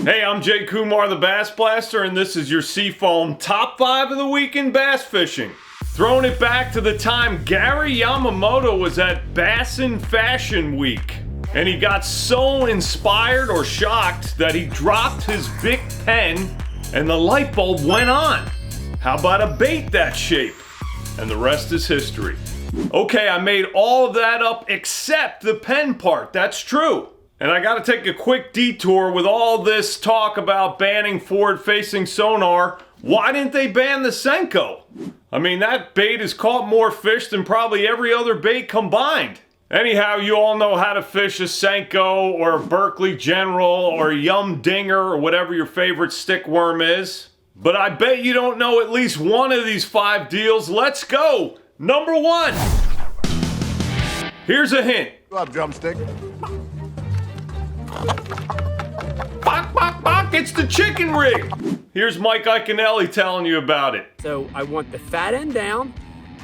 Hey, I'm Jay Kumar, the BassBlaster, and this is your Seafoam Top 5 of the Week in Bass Fishing. Throwing it back to the time Gary Yamamoto was at Bass in Fashion Week, and he got so inspired or shocked that he dropped his Bic pen and the light bulb went on. How about a bait that shape? And the rest is history. Okay, I made all of that up except the pen part, that's true. And I gotta take a quick detour with all this talk about banning forward-facing sonar. Why didn't they ban the Senko? I mean, that bait has caught more fish than probably every other bait combined. Anyhow, you all know how to fish a Senko or a Berkeley General or a Yum Dinger or whatever your favorite stick worm is. But I bet you don't know at least one of these 5 deals. Let's go! Number 1. Here's a hint. Go up, drumstick. Pock, pock, pock, it's the chicken rig. Here's Mike Iaconelli telling you about it. So I want the fat end down.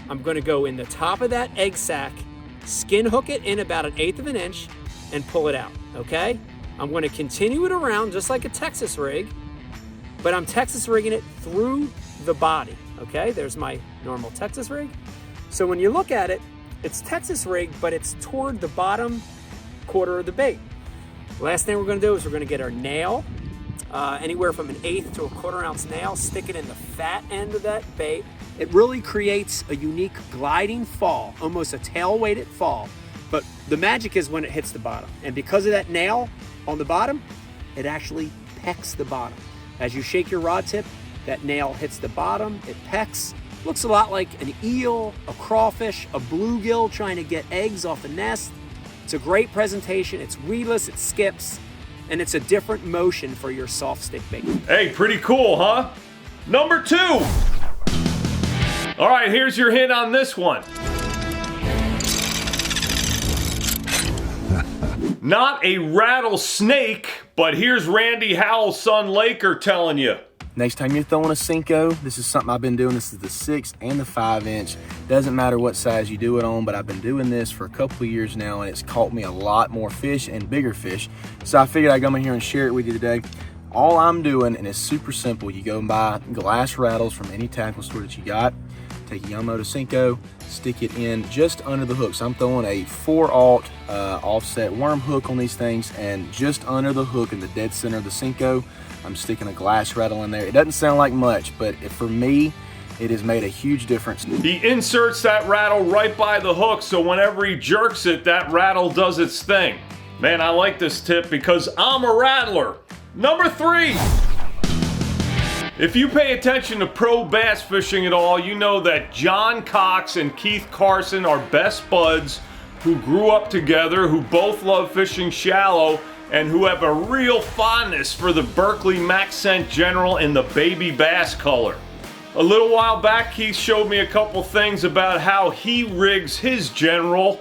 I'm gonna go in the top of that egg sac, skin hook it in about 1/8 of an inch and pull it out, okay? I'm gonna continue it around just like a Texas rig, but I'm Texas rigging it through the body, okay? There's my normal Texas rig. So when you look at it, it's Texas rig, but it's toward the bottom quarter of the bait. Last thing we're gonna do is we're gonna get our nail, anywhere from 1/8 to a 1/4 ounce nail, stick it in the fat end of that bait. It really creates a unique gliding fall, almost a tail-weighted fall. But the magic is when it hits the bottom. And because of that nail on the bottom, it actually pecks the bottom. As you shake your rod tip, that nail hits the bottom, it pecks. Looks a lot like an eel, a crawfish, a bluegill trying to get eggs off the nest. It's a great presentation, it's weedless, it skips, and it's a different motion for your soft stick bait. Hey, pretty cool, huh? Number 2. All right, here's your hint on this one. Not a rattlesnake, but here's Randy Howell's son Laker telling you. Next time you're throwing a Senko, this is something I've been doing. This is the 6 and the 5 inch. Doesn't matter what size you do it on, but I've been doing this for a couple of years now and it's caught me a lot more fish and bigger fish. So I figured I'd come in here and share it with you today. All I'm doing, and it's super simple, you go and buy glass rattles from any tackle store that you got, take a Yamamoto Senko, stick it in just under the hook. So I'm throwing a 4/0 offset worm hook on these things, and just under the hook in the dead center of the Senko, I'm sticking a glass rattle in there. It doesn't sound like much, but for me, it has made a huge difference. He inserts that rattle right by the hook, so whenever he jerks it, that rattle does its thing. Man, I like this tip because I'm a rattler. Number 3. If you pay attention to pro bass fishing at all, you know that John Cox and Keith Carson are best buds who grew up together, who both love fishing shallow, and who have a real fondness for the Berkeley Maxent General in the baby bass color. A little while back, Keith showed me a couple things about how he rigs his General,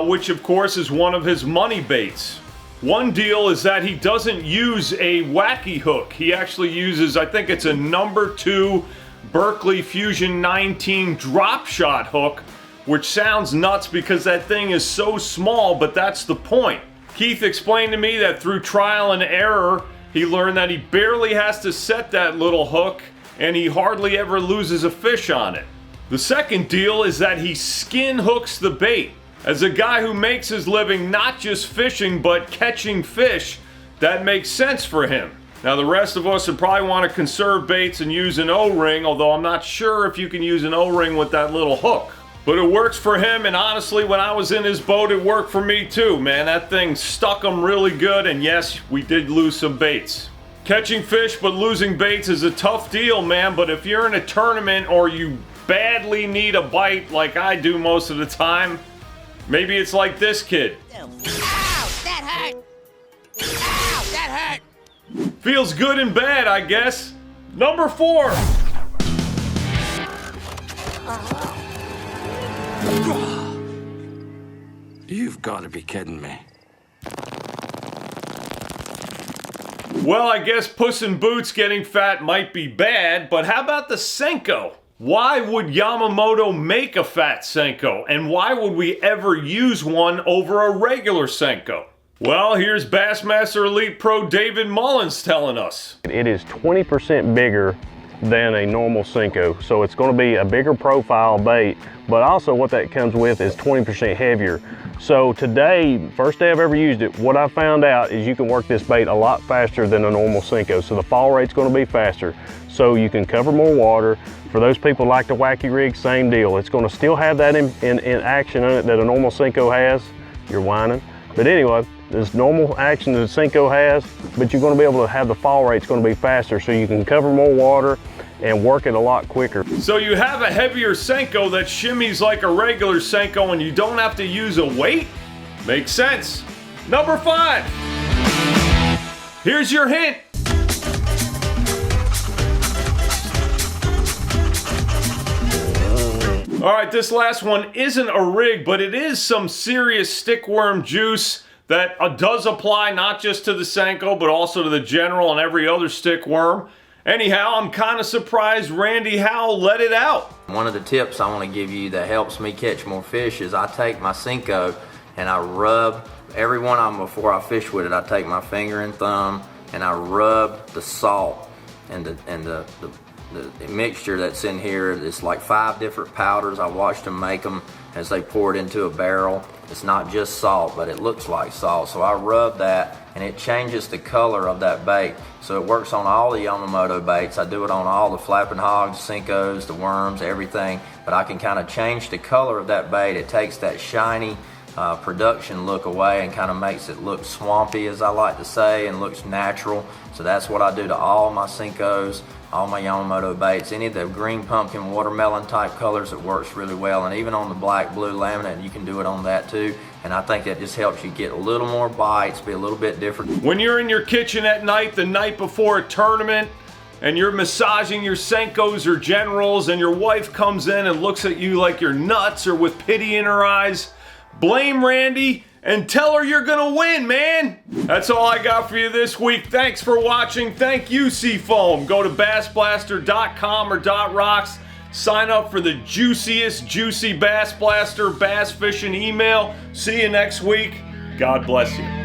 which of course is one of his money baits. One deal is that he doesn't use a wacky hook. He actually uses, I think it's a number 2 Berkeley Fusion 19 drop shot hook, which sounds nuts because that thing is so small, but that's the point. Keith explained to me that through trial and error, he learned that he barely has to set that little hook and he hardly ever loses a fish on it. The second deal is that he skin hooks the bait. As a guy who makes his living not just fishing but catching fish, that makes sense for him. Now the rest of us would probably want to conserve baits and use an O-ring, although I'm not sure if you can use an O-ring with that little hook. But it works for him, and honestly, when I was in his boat, it worked for me too, man. That thing stuck him really good, and yes, we did lose some baits. Catching fish but losing baits is a tough deal, man, but if you're in a tournament or you badly need a bite like I do most of the time, maybe it's like this kid. Ow, that hurt! Ow, that hurt! Feels good and bad, I guess. Number 4. You've got to be kidding me. Well, I guess Puss in Boots getting fat might be bad, but how about the Senko? Why would Yamamoto make a fat Senko? And why would we ever use one over a regular Senko? Well, here's Bassmaster Elite Pro David Mullins telling us. It is 20% bigger than a normal Senko, so it's going to be a bigger profile bait, but also what that comes with is 20% heavier. So today, first day I've ever used it, what I found out is you can work this bait a lot faster than a normal Senko, so the fall rate's going to be faster, so you can cover more water. For those people who like the wacky rig, same deal. It's going to still have that in action in it that a normal Senko has. You're whining. But anyway, there's normal action that a Senko has, but you're going to be able to have the fall rate's going to be faster, so you can cover more water and work it a lot quicker. So you have a heavier Senko that shimmies like a regular Senko and you don't have to use a weight? Makes sense. Number 5. Here's your hint. All right, this last one isn't a rig, but it is some serious stickworm juice that does apply not just to the Senko, but also to the general and every other stickworm. Anyhow, I'm kind of surprised Randy Howell let it out. One of the tips I want to give you that helps me catch more fish is I take my Senko and I rub every one of them before I fish with it. I take my finger and thumb and I rub the salt and the mixture that's in here. It's like 5 different powders. I watched them make them as they pour it into a barrel. It's not just salt, but it looks like salt. So I rub that and it changes the color of that bait. So it works on all the Yamamoto baits. I do it on all the flapping hogs, Senkos, the worms, everything. But I can kind of change the color of that bait. It takes that shiny production look away and kind of makes it look swampy, as I like to say, and looks natural. So that's what I do to all my Senkos, all my Yamamoto baits. Any of the green pumpkin, watermelon type colors, it works really well. And even on the black blue laminate, you can do it on that too. And I think that just helps you get a little more bites, be a little bit different. When you're in your kitchen at night, the night before a tournament, and you're massaging your Senkos or generals, and your wife comes in and looks at you like you're nuts or with pity in her eyes, blame Randy and tell her you're gonna win, man. That's all I got for you this week. Thanks for watching. Thank you, Seafoam. Go to bassblaster.com or .rocks. Sign up for the juiciest juicy Bass Blaster bass fishing email. See you next week. God bless you.